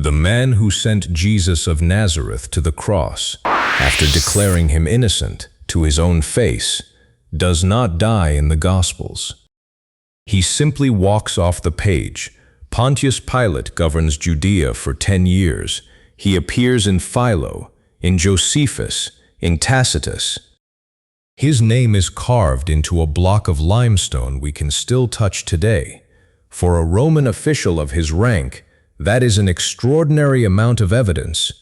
The man who sent Jesus of Nazareth to the cross, after declaring him innocent to his own face, does not die in the Gospels. He simply walks off the page. Pontius Pilate governs Judea for 10 years. He appears in Philo, in Josephus, in Tacitus. His name is carved into a block of limestone we can still touch today. For a Roman official of his rank, that is an extraordinary amount of evidence.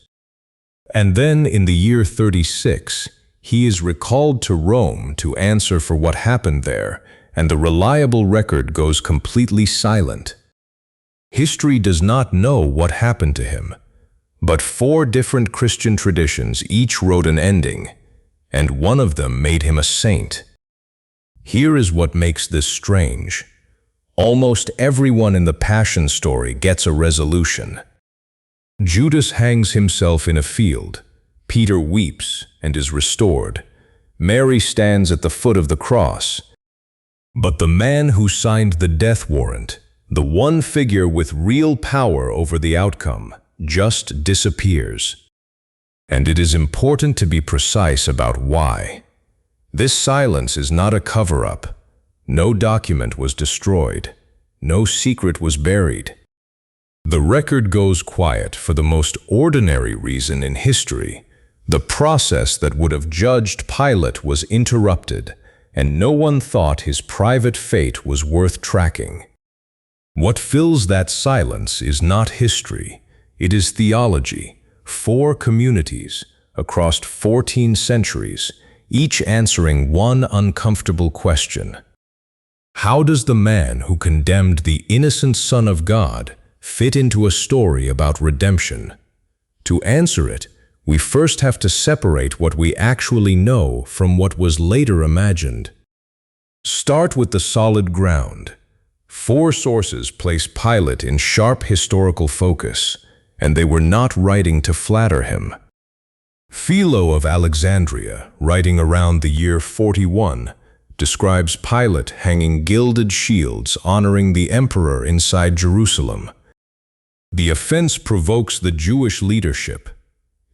And then in the year 36, he is recalled to Rome to answer for what happened there, and the reliable record goes completely silent. History does not know what happened to him, but 4 different Christian traditions each wrote an ending, and one of them made him a saint. Here is what makes this strange. Almost everyone in the Passion story gets a resolution. Judas hangs himself in a field. Peter weeps and is restored. Mary stands at the foot of the cross. But the man who signed the death warrant, the one figure with real power over the outcome, just disappears. And it is important to be precise about why. This silence is not a cover-up. No document was destroyed. No secret was buried. The record goes quiet for the most ordinary reason in history. The process that would have judged Pilate was interrupted, and no one thought his private fate was worth tracking. What fills that silence is not history. It is theology. 4 communities across 14 centuries, each answering one uncomfortable question. How does the man who condemned the innocent Son of God fit into a story about redemption? To answer it, we first have to separate what we actually know from what was later imagined. Start with the solid ground. 4 sources place Pilate in sharp historical focus, and they were not writing to flatter him. Philo of Alexandria, writing around the year 41, describes Pilate hanging gilded shields honoring the emperor inside Jerusalem. The offense provokes the Jewish leadership.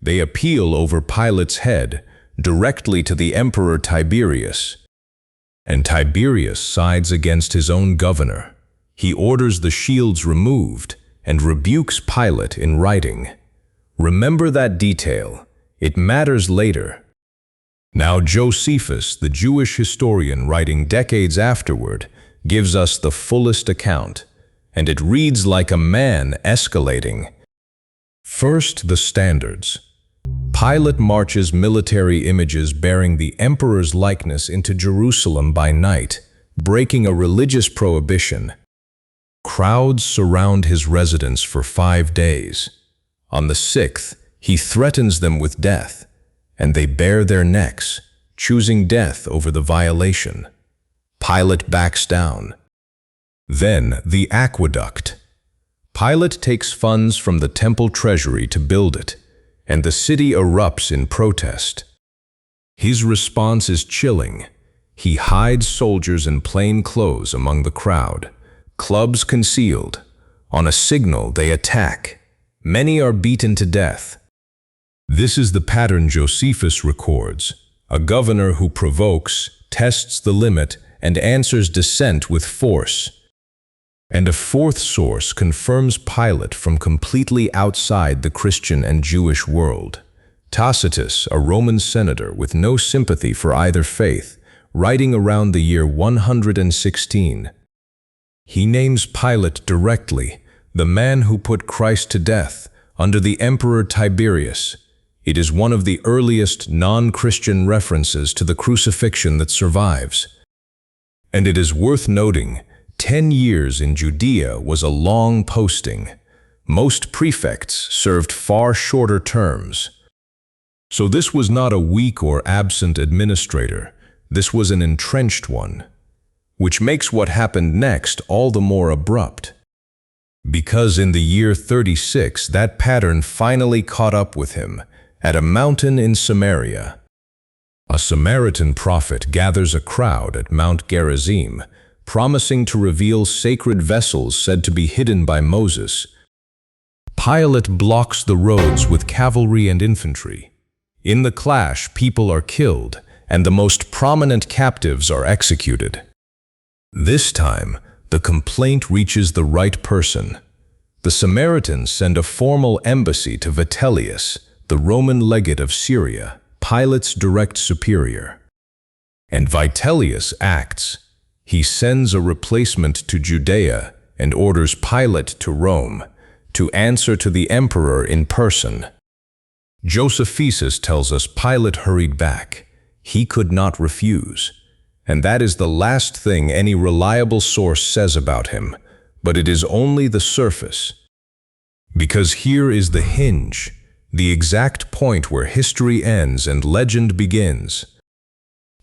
They appeal over Pilate's head directly to the emperor Tiberius. And Tiberius sides against his own governor. He orders the shields removed and rebukes Pilate in writing. Remember that detail. It matters later. Now Josephus, the Jewish historian writing decades afterward, gives us the fullest account, and it reads like a man escalating. First, the standards. Pilate marches military images bearing the emperor's likeness into Jerusalem by night, breaking a religious prohibition. Crowds surround his residence for 5 days. On the 6th, he threatens them with death, and they bare their necks, choosing death over the violation. Pilate backs down. Then the aqueduct. Pilate takes funds from the temple treasury to build it, and the city erupts in protest. His response is chilling. He hides soldiers in plain clothes among the crowd, clubs concealed. On a signal, they attack. Many are beaten to death. This is the pattern Josephus records: a governor who provokes, tests the limit, and answers dissent with force. And a 4th source confirms Pilate from completely outside the Christian and Jewish world. Tacitus, a Roman senator with no sympathy for either faith, writing around the year 116. He names Pilate directly, the man who put Christ to death under the Emperor Tiberius. It is one of the earliest non-Christian references to the crucifixion that survives. And it is worth noting, 10 years in Judea was a long posting. Most prefects served far shorter terms. So this was not a weak or absent administrator. This was an entrenched one, which makes what happened next all the more abrupt. Because in the year 36, that pattern finally caught up with him at a mountain in Samaria. A Samaritan prophet gathers a crowd at Mount Gerizim, promising to reveal sacred vessels said to be hidden by Moses. Pilate blocks the roads with cavalry and infantry. In the clash, people are killed, and the most prominent captives are executed. This time, the complaint reaches the right person. The Samaritans send a formal embassy to Vitellius, the Roman legate of Syria, Pilate's direct superior. And Vitellius acts. He sends a replacement to Judea and orders Pilate to Rome, to answer to the emperor in person. Josephus tells us Pilate hurried back. He could not refuse. And that is the last thing any reliable source says about him, but it is only the surface. Because here is the hinge, the exact point where history ends and legend begins.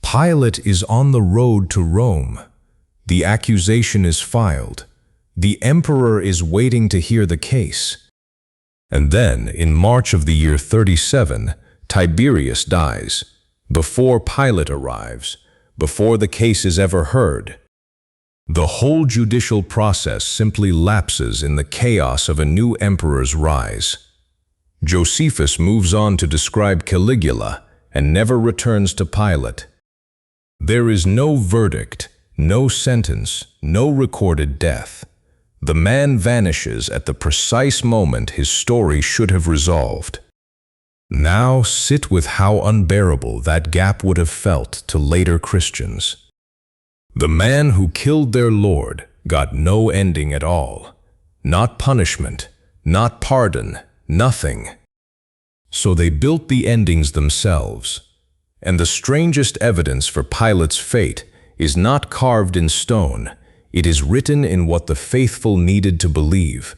Pilate is on the road to Rome. The accusation is filed. The emperor is waiting to hear the case. And then, in March of the year 37, Tiberius dies, before Pilate arrives, before the case is ever heard. The whole judicial process simply lapses in the chaos of a new emperor's rise. Josephus moves on to describe Caligula and never returns to Pilate. There is no verdict, no sentence, no recorded death. The man vanishes at the precise moment his story should have resolved. Now sit with how unbearable that gap would have felt to later Christians. The man who killed their Lord got no ending at all. Not punishment, not pardon, nothing. So they built the endings themselves. And the strangest evidence for Pilate's fate is not carved in stone. It is written in what the faithful needed to believe.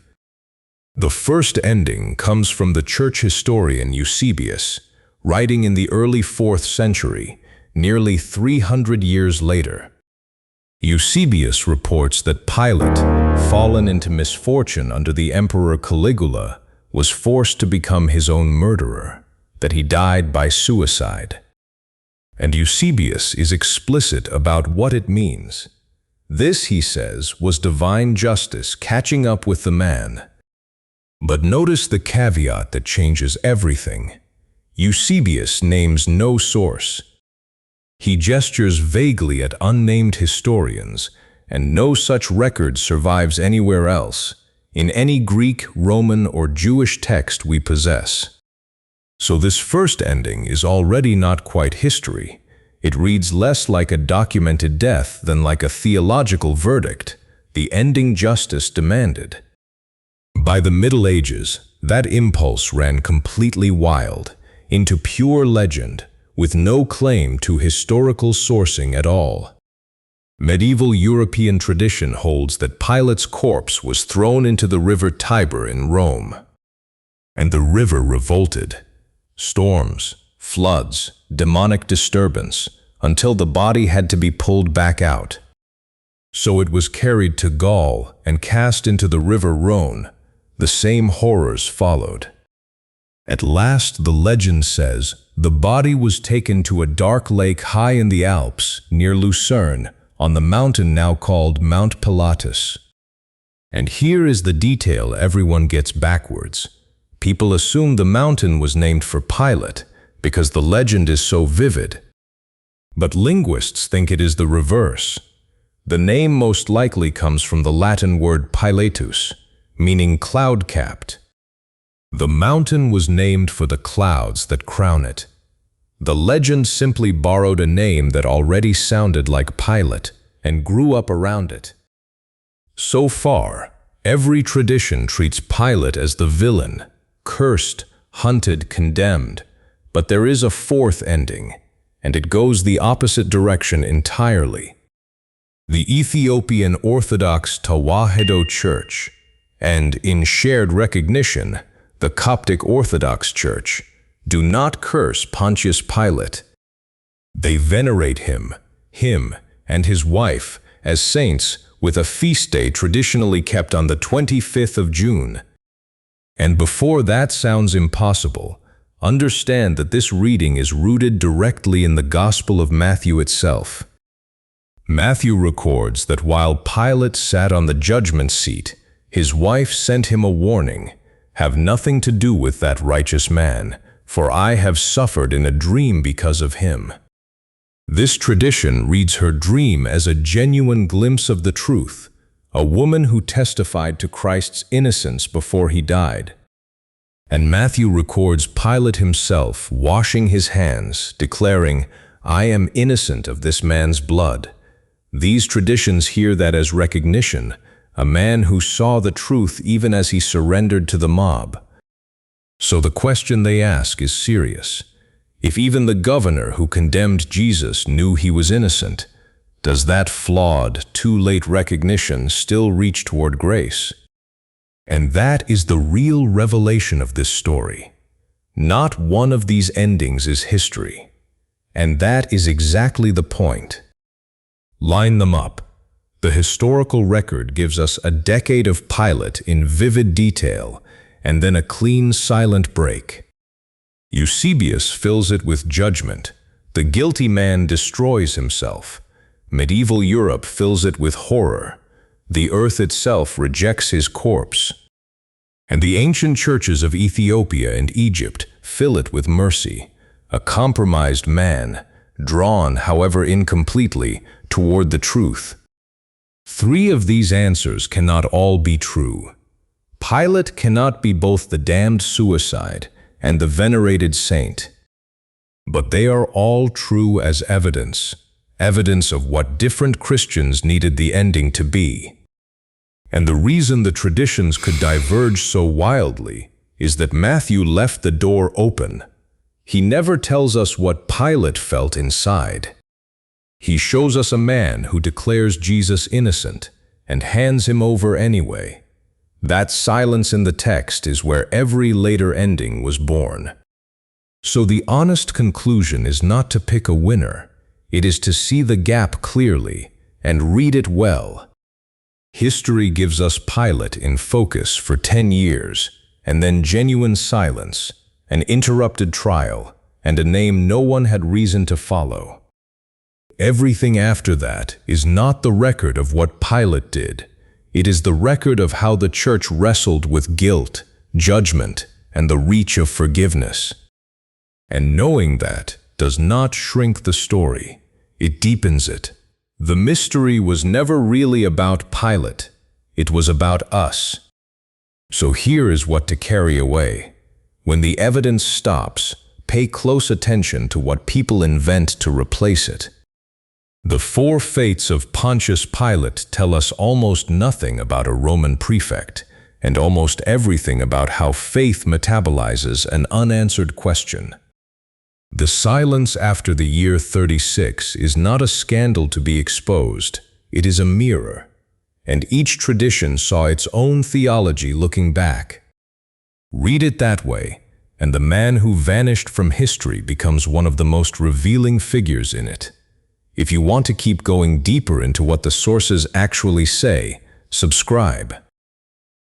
The first ending comes from the church historian Eusebius, writing in the early 4th century, nearly 300 years later. Eusebius reports that Pilate, fallen into misfortune under the Emperor Caligula, was forced to become his own murderer, that he died by suicide. And Eusebius is explicit about what it means. This, he says, was divine justice catching up with the man. But notice the caveat that changes everything. Eusebius names no source. He gestures vaguely at unnamed historians, and no such record survives anywhere else, in any Greek, Roman, or Jewish text we possess. So this first ending is already not quite history. It reads less like a documented death than like a theological verdict, the ending justice demanded. By the Middle Ages, that impulse ran completely wild, into pure legend, with no claim to historical sourcing at all. Medieval European tradition holds that Pilate's corpse was thrown into the river Tiber in Rome. And the river revolted. Storms, floods, demonic disturbance, until the body had to be pulled back out. So it was carried to Gaul and cast into the river Rhone. The same horrors followed. At last, the legend says, the body was taken to a dark lake high in the Alps, near Lucerne, on the mountain now called Mount Pilatus. And here is the detail everyone gets backwards. People assume the mountain was named for Pilate, because the legend is so vivid. But linguists think it is the reverse. The name most likely comes from the Latin word pilatus, meaning cloud-capped. The mountain was named for the clouds that crown it. The legend simply borrowed a name that already sounded like Pilate and grew up around it. So far, every tradition treats Pilate as the villain, cursed, hunted, condemned. But there is a fourth ending, and it goes the opposite direction entirely. The Ethiopian Orthodox Tewahedo Church, and in shared recognition, the Coptic Orthodox Church, do not curse Pontius Pilate. They venerate him and his wife as saints with a feast day traditionally kept on the 25th of June. And before that sounds impossible, understand that this reading is rooted directly in the Gospel of Matthew itself. Matthew records that while Pilate sat on the judgment seat, his wife sent him a warning, have nothing to do with that righteous man, for I have suffered in a dream because of him." This tradition reads her dream as a genuine glimpse of the truth, a woman who testified to Christ's innocence before he died. And Matthew records Pilate himself washing his hands, declaring, "I am innocent of this man's blood." These traditions hear that as recognition, a man who saw the truth even as he surrendered to the mob. So the question they ask is serious. If even the governor who condemned Jesus knew he was innocent, does that flawed, too-late recognition still reach toward grace? And that is the real revelation of this story. Not one of these endings is history. And that is exactly the point. Line them up. The historical record gives us a decade of Pilate in vivid detail, and then a clean, silent break. Eusebius fills it with judgment. The guilty man destroys himself. Medieval Europe fills it with horror. The earth itself rejects his corpse. And the ancient churches of Ethiopia and Egypt fill it with mercy, a compromised man, drawn, however incompletely, toward the truth. Three of these answers cannot all be true. Pilate cannot be both the damned suicide and the venerated saint. But they are all true as evidence of what different Christians needed the ending to be. And the reason the traditions could diverge so wildly is that Matthew left the door open. He never tells us what Pilate felt inside. He shows us a man who declares Jesus innocent and hands him over anyway. That silence in the text is where every later ending was born. So the honest conclusion is not to pick a winner. It is to see the gap clearly and read it well. History gives us Pilate in focus for 10 years, and then genuine silence, an interrupted trial, and a name no one had reason to follow. Everything after that is not the record of what Pilate did. It is the record of how the church wrestled with guilt, judgment, and the reach of forgiveness. And knowing that does not shrink the story, it deepens it. The mystery was never really about Pilate, it was about us. So here is what to carry away. When the evidence stops, pay close attention to what people invent to replace it. The four fates of Pontius Pilate tell us almost nothing about a Roman prefect, and almost everything about how faith metabolizes an unanswered question. The silence after the year 36 is not a scandal to be exposed, it is a mirror, and each tradition saw its own theology looking back. Read it that way, and the man who vanished from history becomes one of the most revealing figures in it. If you want to keep going deeper into what the sources actually say, subscribe.